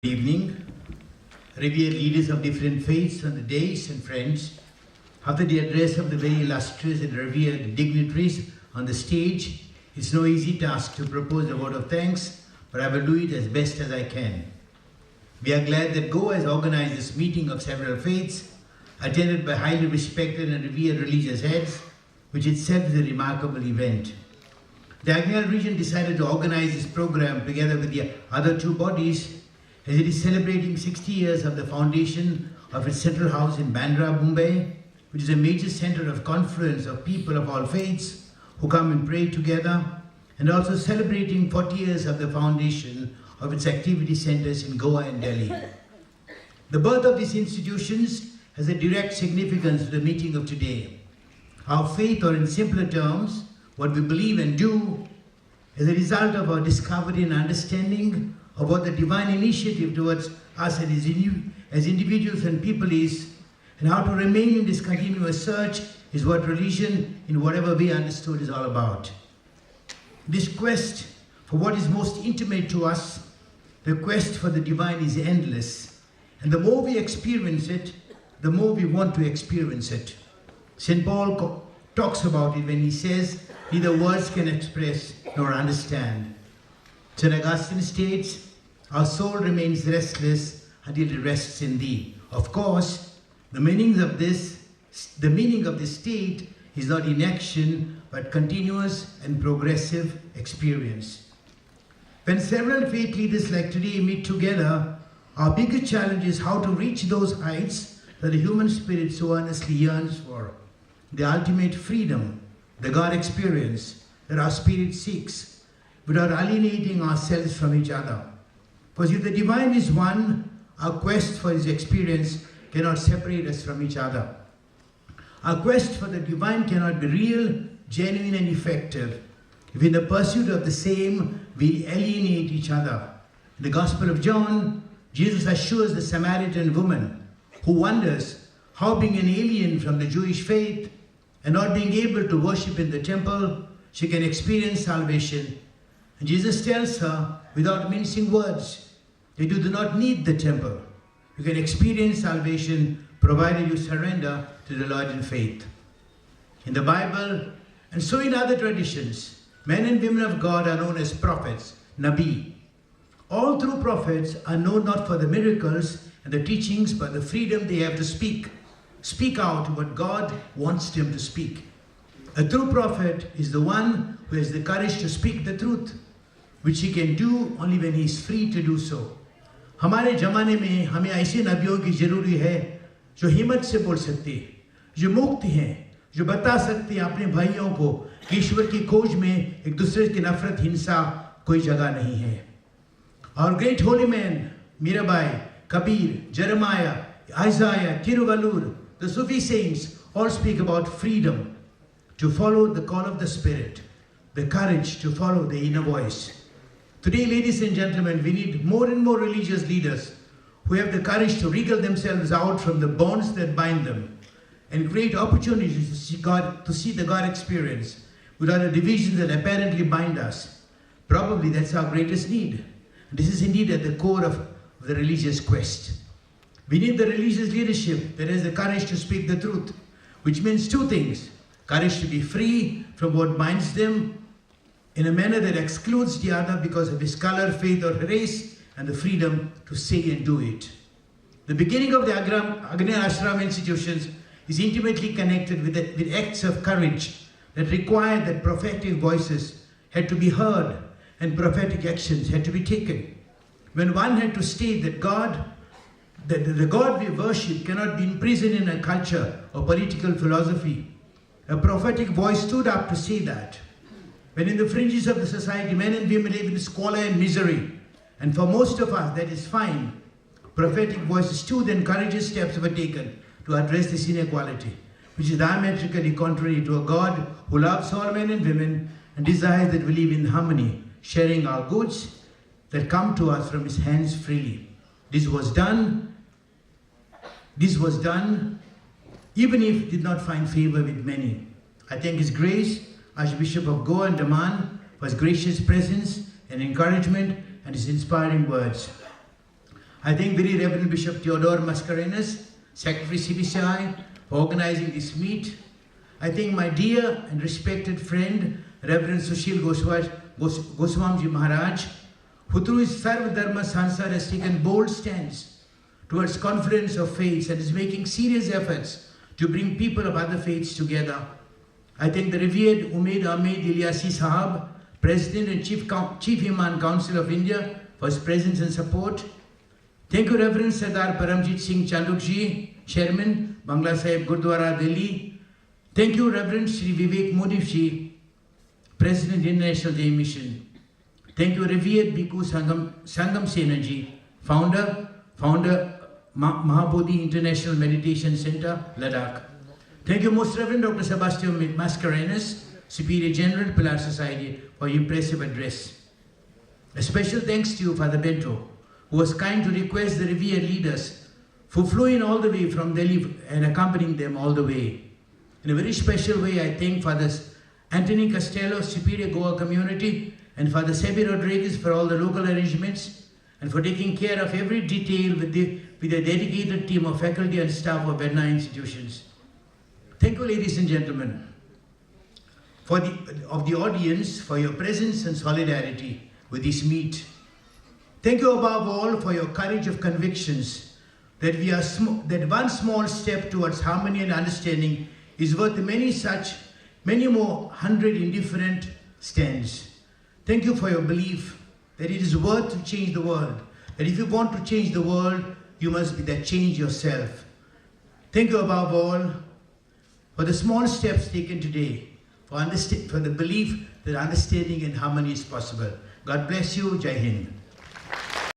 Good evening, revered leaders of different faiths on the dais and friends. After the address of the very illustrious and revered dignitaries on the stage, it's no easy task to propose a vote of thanks, but I will do it as best as I can. We are glad that Goa has organized this meeting of several faiths, attended by highly respected and revered religious heads, which itself is a remarkable event. The Agnyal region decided to organize this program together with the other two bodies as it is celebrating 60 years of the foundation of its central house in Bandra, Mumbai, which is a major center of confluence of people of all faiths who come and pray together, and also celebrating 40 years of the foundation of its activity centers in Goa and Delhi. The birth of these institutions has a direct significance to the meeting of today. Our faith, or in simpler terms, what we believe and do, is a result of our discovery and understanding of what the divine initiative towards us as individuals and people is, and how to remain in this continuous search is what religion, in whatever way understood, is all about. This quest for what is most intimate to us, the quest for the divine, is endless. And the more we experience it, the more we want to experience it. St. Paul talks about it when he says, neither words can express nor understand. St. Augustine states, our soul remains restless until it rests in thee. Of course, the meaning of this state is not inaction, but continuous and progressive experience. When several faith leaders like today meet together, our biggest challenge is how to reach those heights that the human spirit so earnestly yearns for. The ultimate freedom, the God experience that our spirit seeks, without alienating ourselves from each other. Because if the divine is one, our quest for his experience cannot separate us from each other. Our quest for the divine cannot be real, genuine, and effective if in the pursuit of the same we alienate each other. In the Gospel of John, Jesus assures the Samaritan woman who wonders how, being an alien from the Jewish faith and not being able to worship in the temple, she can experience salvation. And Jesus tells her, without mincing words, that you do not need the temple. You can experience salvation provided you surrender to the Lord in faith. In the Bible, and so in other traditions, men and women of God are known as prophets, Nabi. All true prophets are known not for the miracles and the teachings, but the freedom they have to speak out what God wants them to speak. A true prophet is the one who has the courage to speak the truth, which he can do only when he is free to do so. हमारे ज़माने में हमें ऐसे नबियों की ज़रूरी है जो हिम्मत से बोल सकते हैं, जो मुक्त हैं, जो बता सकते हैं अपने भाइयों को कि ईश्वर की खोज में एक दूसरे की नफरत, हिंसा कोई जगह नहीं है. Our great holy men, Mirabai, Kabir, Jeremiah, Isaiah, Tiruvallur, the Sufi saints all speak about freedom to follow the call of the Spirit, the courage to follow the inner voice. Today, ladies and gentlemen, we need more and more religious leaders who have the courage to wriggle themselves out from the bonds that bind them and create opportunities to see the God experience without the divisions that apparently bind us. Probably that's our greatest need. This is indeed at the core of the religious quest. We need the religious leadership that has the courage to speak the truth, which means two things: courage to be free from what binds them in a manner that excludes the other because of his color, faith, or race, and the freedom to say and do it. The beginning of the Agnya Ashram institutions is intimately connected with acts of courage that required that prophetic voices had to be heard and prophetic actions had to be taken. When one had to state that the God we worship cannot be imprisoned in a culture or political philosophy, a prophetic voice stood up to say that. When in the fringes of the society, men and women live in squalor and misery, and for most of us that is fine, prophetic voices stood and courageous steps were taken to address this inequality, which is diametrically contrary to a God who loves all men and women and desires that we live in harmony, sharing our goods that come to us from his hands freely. This was done even if it did not find favor with many. I thank His Grace, Archbishop of Goa and Daman, for his gracious presence and encouragement and his inspiring words. I thank very Reverend Bishop Theodore Mascarenhas, Secretary CBCI, for organizing this meet. I thank my dear and respected friend, Reverend Sushil Goswamji Maharaj, who through his Sarva Dharma Sansar has taken bold stands towards confluence of faiths and is making serious efforts to bring people of other faiths together. I thank the revered Umaid Ahmed Ilyasi Sahab, President and Chief Imam Council of India, for his presence and support. Thank you, Reverend Sardar Paramjit Singh Chandukji, Chairman, Bangla Sahib Gurdwara, Delhi. Thank you, Reverend Sri Vivek Modifji, President, International Day Mission. Thank you, revered Bhikkhu Sangam Senaji, Founder, Mahabodhi International Meditation Center, Ladakh. Thank you, Most Reverend Dr. Sebastian Mascarenhas, Superior General, Pilar Society, for your impressive address. A special thanks to you, Father Bento, who was kind to request the revered leaders who flew in all the way from Delhi and accompanying them all the way. In a very special way, I thank Fathers Anthony Costello, Superior Goa Community, and Father Sebi Rodriguez for all the local arrangements and for taking care of every detail with a dedicated team of faculty and staff of Vedna institutions. Thank you, ladies and gentlemen, of the audience for your presence and solidarity with this meet. Thank you above all for your courage of convictions that that one small step towards harmony and understanding is worth many more 100 indifferent stands. Thank you for your belief that it is worth to change the world. That if you want to change the world, you must be that change yourself. Thank you above all for the small steps taken today, for the belief that understanding and harmony is possible. God bless you. Jai Hind.